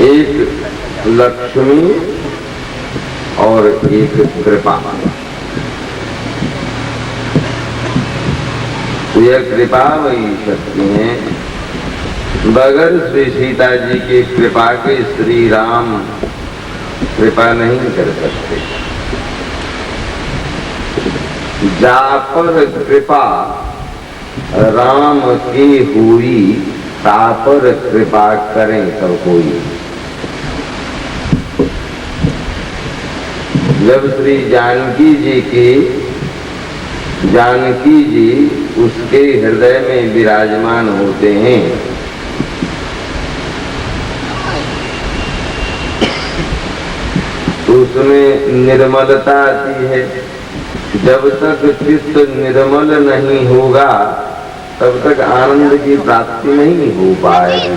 एक लक्ष्मी और एक कृपा। यह कृपामयी शक्ति है। बगैर श्री सीता जी की कृपा के श्री राम कृपा नहीं कर सकते। जा पर कृपा राम की हुई, ता पर कृपा करें सब कोई। जब श्री जानकी जी उसके हृदय में विराजमान होते हैं तो उसमें निर्मलता आती है। जब तक चित्त निर्मल नहीं होगा तब तक आनंद की प्राप्ति नहीं हो पाएगी।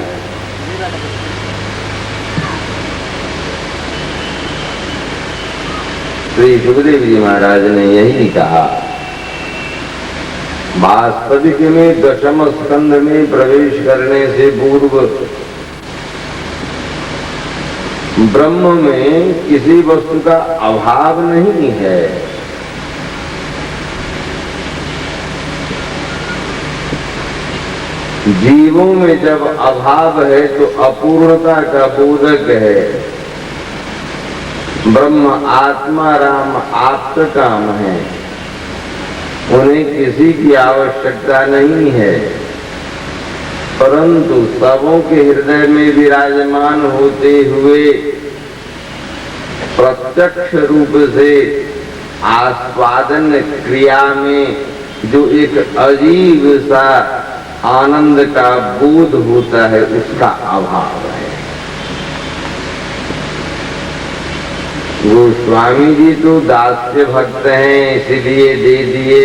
श्री सुखदेव जी महाराज ने यही कहा। वास्तविक में दशम स्कंध में प्रवेश करने से पूर्व ब्रह्म में किसी वस्तु का अभाव नहीं है। जीवों में जब अभाव है तो अपूर्णता का बोधक है। ब्रह्म आत्मा राम आप्त काम है, उन्हें किसी की आवश्यकता नहीं है। परंतु सबों के हृदय में विराजमान होते हुए प्रत्यक्ष रूप से आस्वादन क्रिया में जो एक अजीब सा आनंद का बोध होता है उसका अभाव है। गोस्वामी जी तो दास्य भक्त हैं, इसलिए दे दिए।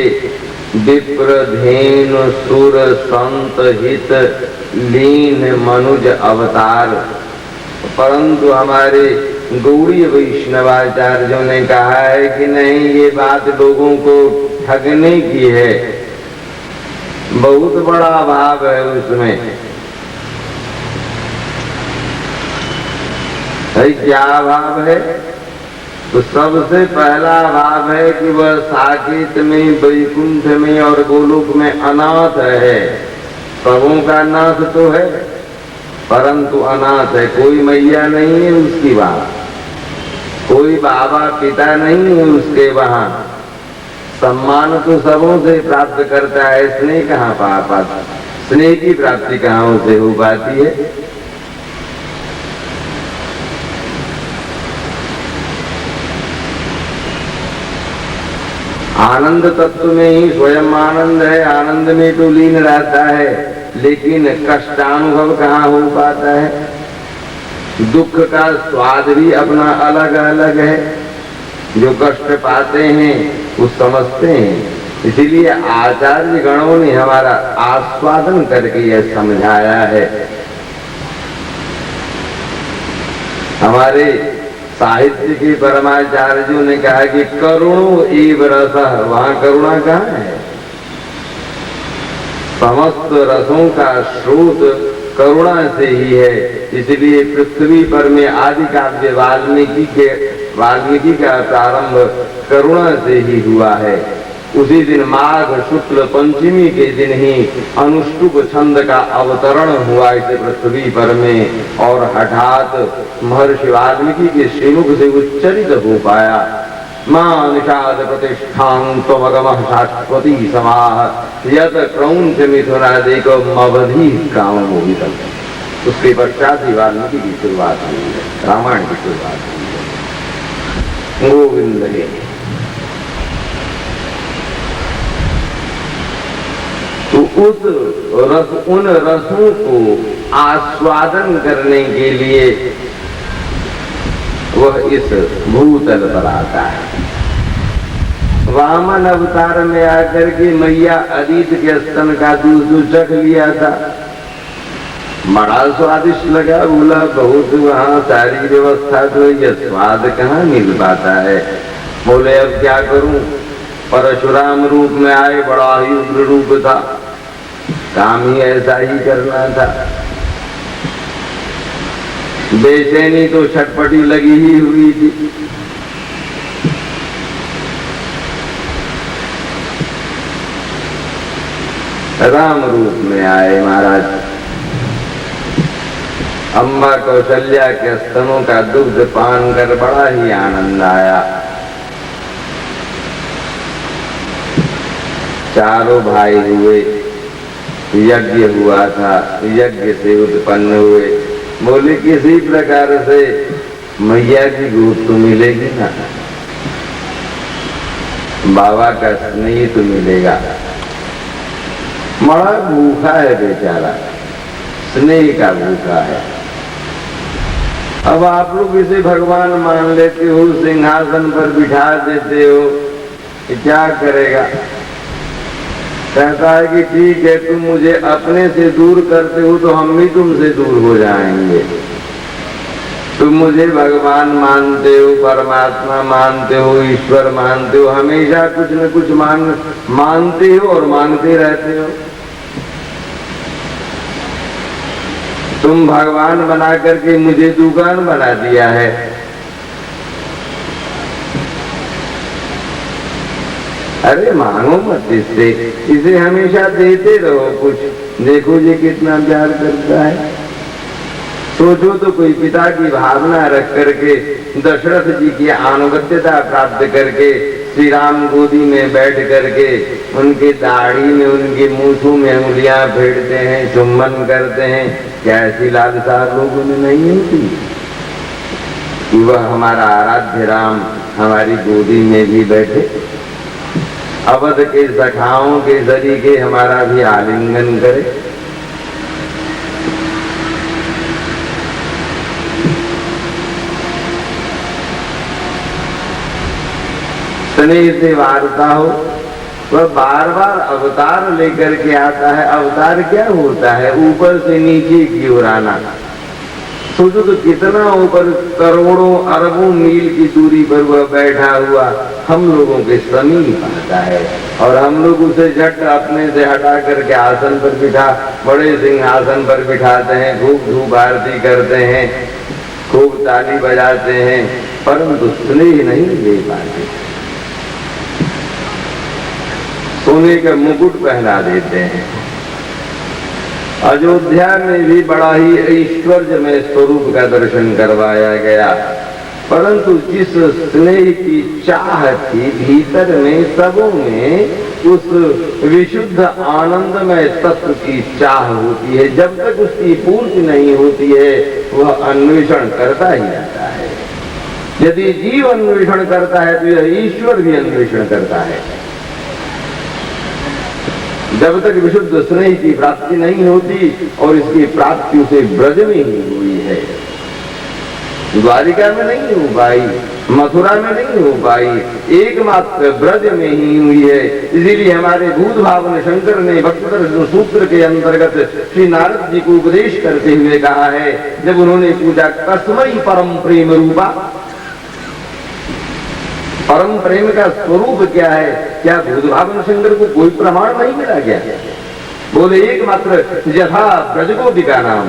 विप्र धेनु सुर संत हित लीन मनुज अवतार। परंतु हमारे गौड़ीय वैष्णवाचार्यों ने कहा है कि नहीं, ये बात लोगों को ठगने की है। बहुत बड़ा अभाव है उसमें। है क्या अभाव है? तो सबसे पहला भाव है कि वह साकेत में, वैकुंठ में और गोलोक में अनाथ है। सबों का नाथ तो है परंतु अनाथ है। कोई मैया नहीं है उसकी बात, कोई बाबा पिता नहीं है उसके वहां। सम्मान तो सबों से प्राप्त करता है, स्नेह कहाँ पा पाता? स्नेह की प्राप्ति कहाँ उसे हो पाती है? आनंद तत्व में ही स्वयं आनंद है, आनंद में तो लीन रहता है, लेकिन कष्टानुभव कहाँ हो पाता है? दुख का स्वाद भी अपना अलग अलग है। जो कष्ट पाते हैं वो समझते हैं इसीलिए आचार्य गणों ने हमारा आस्वादन करके यह समझाया है। हमारे साहित्य के परमाचार्यों ने कहा कि करुणो एव रसः, वहां करुणा कहाँ है? समस्त रसों का स्रोत करुणा से ही है। इसलिए पृथ्वी पर में आदि काव्य वाल्मीकि का प्रारंभ करुणा से ही हुआ है। उसी दिन माघ शुक्ल पंचमी के दिन ही अनुष्टुप छंद का अवतरण हुआ इस पृथ्वी पर में, और हठात महर्षि वाल्मीकि के श्रीमुख से उच्चरित हो पाया, मां निषाद प्रतिष्ठां त्वमगमः शाश्वती समाह यत क्रौंच मिथुनादिको मवधि काम मोहितम्। उसके पश्चात ही वाल्मीकि की शुरुआत हुई है, रामायण की शुरुआत हुई है। गोविंद हे। तो उन रसों को आस्वादन करने के लिए वह इस भूतल पर आता है। वामन अवतार में आकर के मैया अदिति के स्तन का दूध चख लिया था, बड़ा स्वादिष्ट लगा। बोला बहुत वहां सारी व्यवस्था तो यह स्वाद कहाँ मिल पाता है। बोले अब क्या करूं, परशुराम रूप में आए, बड़ा ही उग्र रूप था, काम ही ऐसा ही करना था। बेचैनी तो छटपटी लगी ही हुई थी। राम रूप में आए महाराज। अम्मा कौशल्या के स्तनों का दुग्ध पान कर बड़ा ही आनंद आया। चारों भाई हुए, यज्ञ हुआ था, यज्ञ से उत्पन्न हुए। बोले किसी प्रकार से मैया की गोद तो मिलेगी ना, बाबा का स्नेह तो मिलेगा। बड़ा भूखा है बेचारा, स्नेह का भूखा है। अब आप लोग इसे भगवान मान लेते हो, सिंहासन पर बिठा देते हो, कि क्या करेगा? कहता है कि ठीक है, तुम मुझे अपने से दूर करते हो तो हम भी तुमसे दूर हो जाएंगे। तुम मुझे भगवान मानते हो, परमात्मा मानते हो, ईश्वर मानते हो, हमेशा कुछ न कुछ मानते हो और मांगते रहते हो। तुम भगवान बना करके मुझे दुकान बना दिया है। अरे मांगो मत इससे, इसे हमेशा देते रहो कुछ। देखो ये कितना प्यार करता है। सोचो तो कोई पिता की भावना रख करके दशरथ जी की आनुगत्यता प्राप्त करके श्री राम गोदी में बैठ करके उनके दाढ़ी में, उनके मूछों में उंगलियां फेरते हैं, चुम्बन करते हैं। क्या ऐसी लालसा लोगों में नहीं होती कि वह हमारा आराध्य राम हमारी गोदी में भी बैठे, अवध के सखाओं के जरिए हमारा भी आलिंगन करे। स्नेह से वार्ता हो। वह बार बार अवतार लेकर के आता है। अवतार क्या होता है? ऊपर से नीचे की ओर आना। सोचो तो कितना ऊपर, करोड़ों अरबों मील की दूरी पर वह बैठा हुआ हम लोगों के समीप आता है, और हम लोग उसे झट अपने से हटा करके आसन पर बिठा, बड़े सिंहासन पर बिठाते हैं, खूब धूप आरती करते हैं, खूब ताली बजाते हैं, परंतु स्नेह नहीं दे पाते। सोने का मुकुट पहना देते हैं। अयोध्या में भी बड़ा ही ऐश्वर्यमय स्वरूप का दर्शन करवाया गया, परंतु जिस स्नेह की चाह थी भीतर में, सबों में उस विशुद्ध आनंदमय तत्व की चाह होती है। जब तक उसकी पूर्ति नहीं होती है वह अन्वेषण करता ही रहता है। यदि जीव अन्वेषण करता है तो यह ईश्वर भी अन्वेषण करता है। जब तक विशुद्ध स्नेह की प्राप्ति नहीं होती, और इसकी प्राप्ति उसे ब्रज में ही हुई है, द्वारिका में नहीं हो पाई। मथुरा में नहीं हो पाई, एकमात्र ब्रज में ही हुई है। इसीलिए हमारे भूत भावन शंकर ने भक्त दर्शन सूत्र के अंतर्गत श्री नारद जी को उपदेश करते हुए कहा है, जब उन्होंने पूछा तस्मै परम प्रेम रूपा, परम प्रेम का स्वरूप क्या है, क्या भूत भावन शंकर को कोई प्रमाण नहीं मिला क्या? बोले एकमात्र यथा ब्रजगोपिका नाम।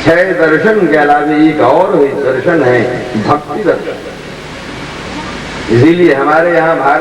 6 दर्शन के अलावा एक और दर्शन है भक्ति दर्शन। इसीलिए हमारे यहाँ भारत